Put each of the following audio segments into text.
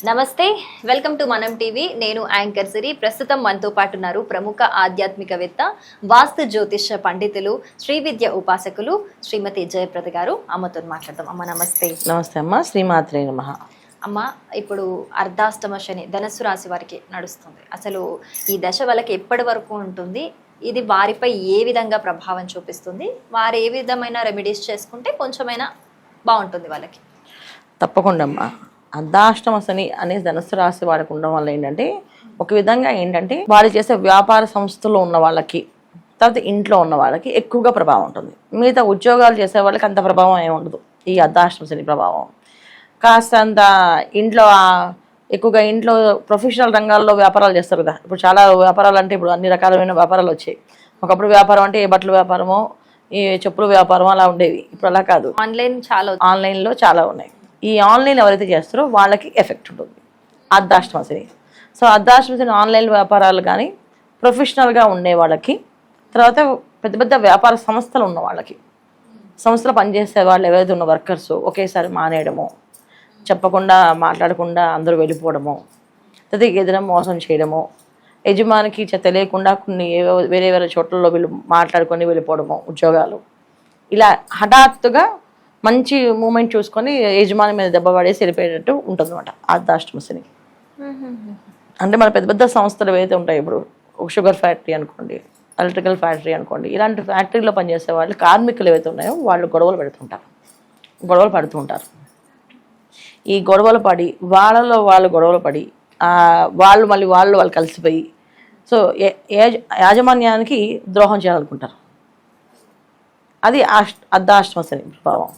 నమస్తే, welcome to మనం TV. నేను యాంకర్ సిరి. ప్రస్తుతం మనతో పాటు ఉన్నారు ప్రముఖ ఆధ్యాత్మికవేత్త, వాస్తు జ్యోతిష పండితులు, శ్రీ విద్య ఉపాసకులు శ్రీమతి జయప్రద గారు. అమ్మతో మాట్లాడదాం. అమ్మ నమస్తే. నమస్తే అమ్మ. శ్రీమాత్రే నమః. అమ్మ, ఇప్పుడు అర్ధాష్టమ శని ధనుస్సు రాశి వారికి నడుస్తుంది. అసలు ఈ దశ వాళ్ళకి ఎప్పటి వరకు ఉంటుంది? ఇది వారిపై ఏ విధంగా ప్రభావం చూపిస్తుంది? వారు ఏ విధమైన రెమెడీస్ చేసుకుంటే కొంచెమైనా బాగుంటుంది వాళ్ళకి? తప్పకుండా అమ్మ. అర్ధాష్టమ శని అనే ధనుస్సు రాశి వారికి ఉండడం వల్ల ఏంటంటే, ఒక విధంగా ఏంటంటే వాళ్ళు చేసే వ్యాపార సంస్థలో ఉన్న వాళ్ళకి, తర్వాత ఇంట్లో ఉన్న వాళ్ళకి ఎక్కువగా ప్రభావం ఉంటుంది. మిగతా ఉద్యోగాలు చేసే వాళ్ళకి అంత ప్రభావం ఏమి ఉండదు ఈ అర్ధాష్టమ శని ప్రభావం. కాస్తంత ఇంట్లో ఎక్కువగా ఇంట్లో ప్రొఫెషనల్ రంగాల్లో వ్యాపారాలు చేస్తారు కదా. ఇప్పుడు చాలా వ్యాపారాలు అంటే ఇప్పుడు అన్ని రకాలైన వ్యాపారాలు వచ్చాయి. ఒకప్పుడు వ్యాపారం అంటే ఏ బట్టల వ్యాపారమో, ఈ చెప్పుల వ్యాపారం అలా ఉండేవి. ఇప్పుడు అలా కాదు, ఆన్లైన్లో చాలా ఉన్నాయి. ఈ ఆన్లైన్ ఎవరైతే చేస్తారో వాళ్ళకి ఎఫెక్ట్ ఉంటుంది అర్ధాష్టమ శని. సో అర్ధాష్టమ శని ఆన్లైన్ వ్యాపారాలు కానీ, ప్రొఫెషనల్గా ఉండే వాళ్ళకి, తర్వాత పెద్ద పెద్ద వ్యాపార సంస్థలు ఉన్న వాళ్ళకి, సంస్థలో పనిచేసే వాళ్ళు ఎవరైతే ఉన్న వర్కర్స్ ఒకేసారి మానేయడము, చెప్పకుండా మాట్లాడకుండా అందరూ వెళ్ళిపోవడము, లేదా ఏదైనా మోసం చేయడము, యజమానికి తెలియకుండా కొన్ని వేరే వేరే చోట్లలో వీళ్ళు మాట్లాడుకొని వెళ్ళిపోవడము, ఉద్యోగాలు, ఇలా హఠాత్తుగా మంచి మూమెంట్ చూసుకొని యజమాని మీద దెబ్బ పడేసి వెళ్ళిపోయేటట్టు ఉంటుంది అనమాట అర్ధాష్టమ శని. అంటే మన పెద్ద పెద్ద సంస్థలు ఏవైతే ఉంటాయి, ఇప్పుడు ఒక షుగర్ ఫ్యాక్టరీ అనుకోండి, ఎలక్ట్రికల్ ఫ్యాక్టరీ అనుకోండి, ఇలాంటి ఫ్యాక్టరీలో పనిచేసే వాళ్ళు, కార్మికులు ఏవైతే ఉన్నాయో వాళ్ళు గొడవలు పడుతూ ఉంటారు. ఈ గొడవలు పడి వాళ్ళలో వాళ్ళు గొడవలు పడి వాళ్ళు మళ్ళీ వాళ్ళు కలిసిపోయి సో యాజమాన్యానికి ద్రోహం చేయాలనుకుంటారు. అది అర్ధాష్టమ శని ప్రభావం.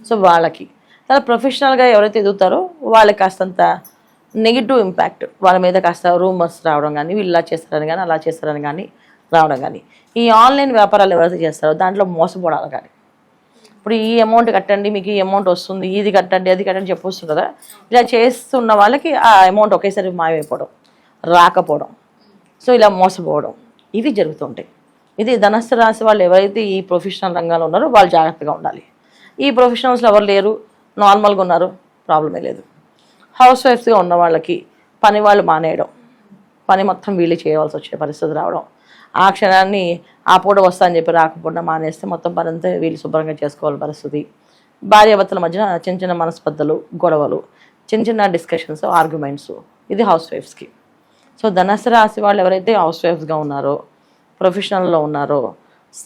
సో వాళ్ళకి చాలా ప్రొఫెషనల్గా ఎవరైతే ఎదుగుతారో వాళ్ళకి కాస్తంత నెగిటివ్ ఇంపాక్ట్ వాళ్ళ మీద కాస్త రూమర్స్ రావడం కానీ, వీళ్ళు ఇలా చేస్తారని కానీ, అలా చేస్తారని కానీ రావడం కానీ, ఈ ఆన్లైన్ వ్యాపారాలు ఎవరైతే చేస్తారో దాంట్లో మోసపోవడాలు కానీ, ఇప్పుడు ఈ అమౌంట్ కట్టండి, మీకు ఈ అమౌంట్ వస్తుంది, ఇది కట్టండి, అది కట్టండి చెప్పొస్తుంది కదా. ఇలా చేస్తున్న వాళ్ళకి ఆ అమౌంట్ ఒకేసారి మాయమైపోవడం, రాకపోవడం, సో ఇలా మోసపోవడం, ఇవి జరుగుతుంటాయి. ఇది ధనుస్సు రాశి వాళ్ళు ఎవరైతే ఈ ప్రొఫెషనల్ రంగాల్లో ఉన్నారో వాళ్ళు జాగ్రత్తగా ఉండాలి. ఈ ప్రొఫెషనల్స్లో ఎవరు లేరు, నార్మల్గా ఉన్నారు, ప్రాబ్లమే లేదు. హౌస్ వైఫ్స్గా ఉన్న వాళ్ళకి పని వాళ్ళు మానేయడం, పని మొత్తం వీళ్ళు చేయవలసి వచ్చే పరిస్థితి రావడం, ఆ క్షణాన్ని ఆ పూట వస్తా అని చెప్పి రాకపోవడం మానేస్తే మొత్తం పని అంతా వీళ్ళు శుభ్రంగా చేసుకోవాలి పరిస్థితి. భార్యాభర్తల మధ్య చిన్న చిన్న మనస్పర్ధలు, గొడవలు, చిన్న చిన్న డిస్కషన్స్, ఆర్గ్యుమెంట్స్, ఇది హౌస్ వైఫ్స్కి. సో ధనుస్సు రాశి వాళ్ళు ఎవరైతే హౌస్ వైఫ్స్గా ఉన్నారో, ప్రొఫెషనల్లో ఉన్నారో,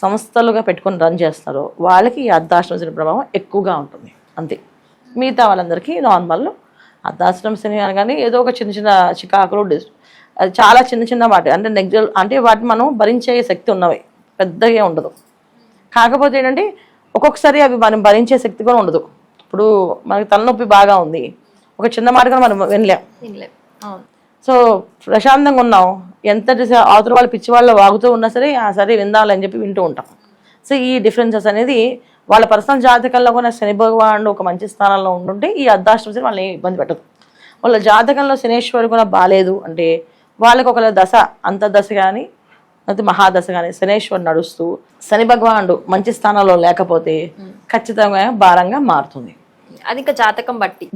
సంస్థలుగా పెట్టుకొని రన్ చేస్తున్నారో వాళ్ళకి ఈ అర్ధాష్టమ శని ప్రభావం ఎక్కువగా ఉంటుంది. అంతే. మిగతా వాళ్ళందరికీ నార్మల్. అర్ధాష్టమ శని అనగానే ఏదో ఒక చిన్న చిన్న చికాకులు, అది చాలా చిన్న చిన్న వాటి అంటే నెగ్జల్ అంటే వాటిని మనం భరించే శక్తి ఉన్నవి, పెద్దగా ఉండదు. కాకపోతే ఏంటంటే ఒక్కొక్కసారి అవి మనం భరించే శక్తి కూడా ఉండదు. ఇప్పుడు మనకి తలనొప్పి బాగా ఉంది, ఒక చిన్న మాట కూడా మనం వినలేం. సో ప్రశాంతంగా ఉన్నాం, ఎంత అవతల వాళ్ళు పిచ్చి వాళ్ళు వాగుతూ ఉన్నా సరే సరే విందాలని చెప్పి వింటూ ఉంటాం. సో ఈ డిఫరెన్సెస్ అనేది వాళ్ళ పర్సనల్ జాతకంలో కూడా శని భగవానుడు ఒక మంచి స్థానంలో ఉంటుంటే ఈ అర్ధాష్టమ శని వాళ్ళని ఇబ్బంది పెట్టదు. వాళ్ళ జాతకంలో శనేశ్వరుడు కూడా బాగాలేదు అంటే వాళ్ళకి ఒక దశ, అంతర్దశ కానీ అయితే మహాదశ కానీ శనేశ్వరుడు నడుస్తూ శని భగవానుడు మంచి స్థానంలో లేకపోతే ఖచ్చితంగా భారంగా మారుతుంది. అది ఇంకా జాతకం బట్టి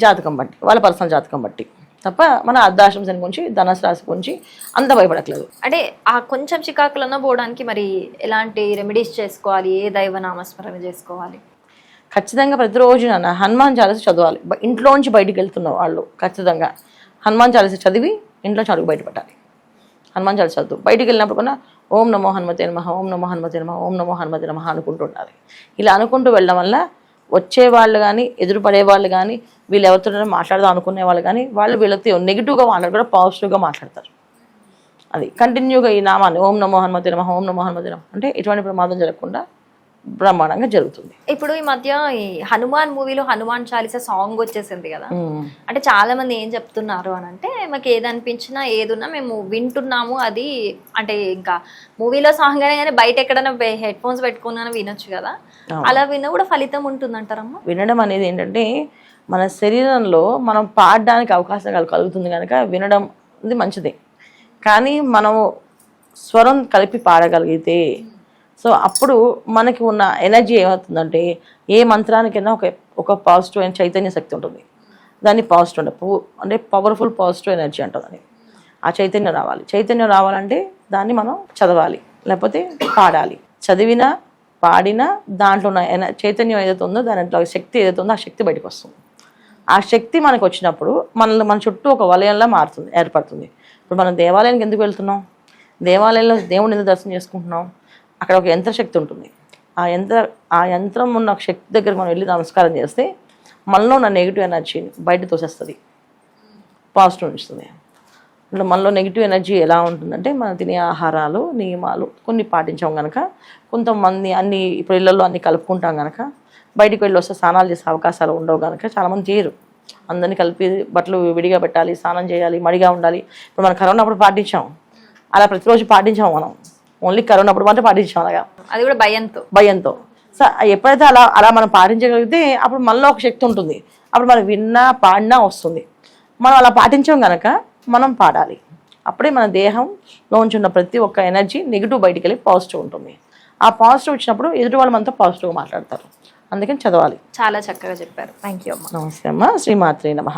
వాళ్ళ పర్సనల్ జాతకం బట్టి తప్ప మన అర్ధాష్టమ శని గురించి, ధనుసు రాశి గురించి అంత భయపడట్లేదు. అంటే ఆ కొంచెం చికాకులన్నా పోవడానికి మరి ఎలాంటి రెమెడీస్ చేసుకోవాలి? ఏ దైవ నామస్మరణ చేసుకోవాలి? ఖచ్చితంగా ప్రతిరోజు హనుమాన్ చాలీస చదవాలి. ఇంట్లోంచి బయటికి వెళ్తున్న వాళ్ళు ఖచ్చితంగా హనుమాన్ చాలీస చదివి ఇంట్లో చదువు బయటపడాలి. హనుమాన్ చాలీస చదువు బయటికి వెళ్ళినప్పుడు కూడా ఓం నమో హనుమతే నమః, ఓం నమో హనుమతే నమః, ఓం నమో హనుమతే నమః అనుకుంటూ ఉండాలి. ఇలా అనుకుంటూ వెళ్ళడం వల్ల వచ్చే వాళ్ళు కానీ, ఎదురుపడే వాళ్ళు కానీ, వీళ్ళు ఎవరితో మాట్లాడదాం అనుకునే వాళ్ళు కానీ, వాళ్ళు వీళ్ళతో నెగిటివ్గా మాట్లాడకుండా పాజిటివ్గా మాట్లాడతారు. అది కంటిన్యూగా ఈ నామాన్ని ఓం నమో హనుమతే నమః, ఓం నమో హనుమతే నమః అంటే ఎటువంటి ప్రమాదం జరగకుండా బ్రహ్మాండంగా జరుగుతుంది. ఇప్పుడు ఈ మధ్య ఈ హనుమాన్ మూవీలో హనుమాన్ చాలీసా సాంగ్ వచ్చేసింది కదా. అంటే చాలా మంది ఏం చెప్తున్నారు అని అంటే, మాకు ఏదనిపించినా ఏదున్నా మేము వింటున్నాము, అది అంటే ఇంకా మూవీలో సాంగ్ అయినా కానీ బయట ఎక్కడైనా హెడ్ ఫోన్స్ పెట్టుకున్నా వినొచ్చు కదా, అలా విన్న కూడా ఫలితం ఉంటుందంటారమ్మా? వినడం అనేది ఏంటంటే మన శరీరంలో మనం పాడడానికి అవకాశం కలుగుతుంది కనుక వినడం ఇది మంచిదే. కానీ మనం స్వరం కలిపి పాడగలిగితే సో అప్పుడు మనకి ఉన్న ఎనర్జీ ఏమవుతుందంటే, ఏ మంత్రానికైనా ఒక పాజిటివ్ అయిన చైతన్య శక్తి ఉంటుంది. దాన్ని పాజిటివ్ అంటే పవర్ఫుల్ పాజిటివ్ ఎనర్జీ అంటుంది. ఆ చైతన్యం రావాలి. చైతన్యం రావాలంటే దాన్ని మనం చదవాలి, లేకపోతే పాడాలి. చదివినా పాడినా దాంట్లో ఉన్న చైతన్యం ఏదైతే ఉందో, దాంట్లో శక్తి ఏదైతే ఉందో ఆ శక్తి బయటకు వస్తుంది. ఆ శక్తి మనకు వచ్చినప్పుడు మన చుట్టూ ఒక వలయంలా ఏర్పడుతుంది. ఇప్పుడు మనం దేవాలయానికి ఎందుకు వెళ్తున్నాం? దేవాలయంలో దేవుడిని ఎందుకు దర్శనం చేసుకుంటున్నాం? అక్కడ ఒక యంత్రశక్తి ఉంటుంది. ఆ యంత్రం ఉన్న శక్తి దగ్గర మనం వెళ్ళి నమస్కారం చేస్తే మనలో ఉన్న నెగిటివ్ ఎనర్జీని బయట తోసేస్తుంది, పాజిటివ్ ఉంచుతుంది. అంటే మనలో నెగిటివ్ ఎనర్జీ ఎలా ఉంటుందంటే, మనం తినే ఆహారాలు నియమాలు కొన్ని పాటించాం కనుక, కొంతమంది ఇప్పుడు ఇళ్లలో అన్ని కలుపుకుంటాం కనుక, బయటికి వెళ్ళి వస్తే స్నానాలు చేసే అవకాశాలు ఉండవు కనుక చాలామంది చేయరు. అందరినీ కలిపి బట్టలు విడిగా పెట్టాలి, స్నానం చేయాలి, మడిగా ఉండాలి. ఇప్పుడు మనం కరోనా అప్పుడు పాటించాం, అలా ప్రతిరోజు పాటించాం. మనం ఓన్లీ కరోనా అప్పుడు మాత్రం పాటించాం, అలాగా అది కూడా భయంతో. సో ఎప్పుడైతే అలా మనం పాటించగలిగితే అప్పుడు మనలో ఒక శక్తి ఉంటుంది. అప్పుడు మనం విన్నా పాడినా వస్తుంది. మనం అలా పాటించాం కనుక మనం పాడాలి. అప్పుడే మన దేహంలోంచి ఉన్న ప్రతి ఒక్క ఎనర్జీ నెగిటివ్ బయటికి వెళ్ళి పాజిటివ్ ఉంటుంది. ఆ పాజిటివ్ వచ్చినప్పుడు ఎదుటి వాళ్ళు మనతో పాజిటివ్గా మాట్లాడతారు. అందుకని చదవాలి. చాలా చక్కగా చెప్పారు. థ్యాంక్ యూ అమ్మ. నమస్తే అమ్మ. శ్రీమాత్రే నమః.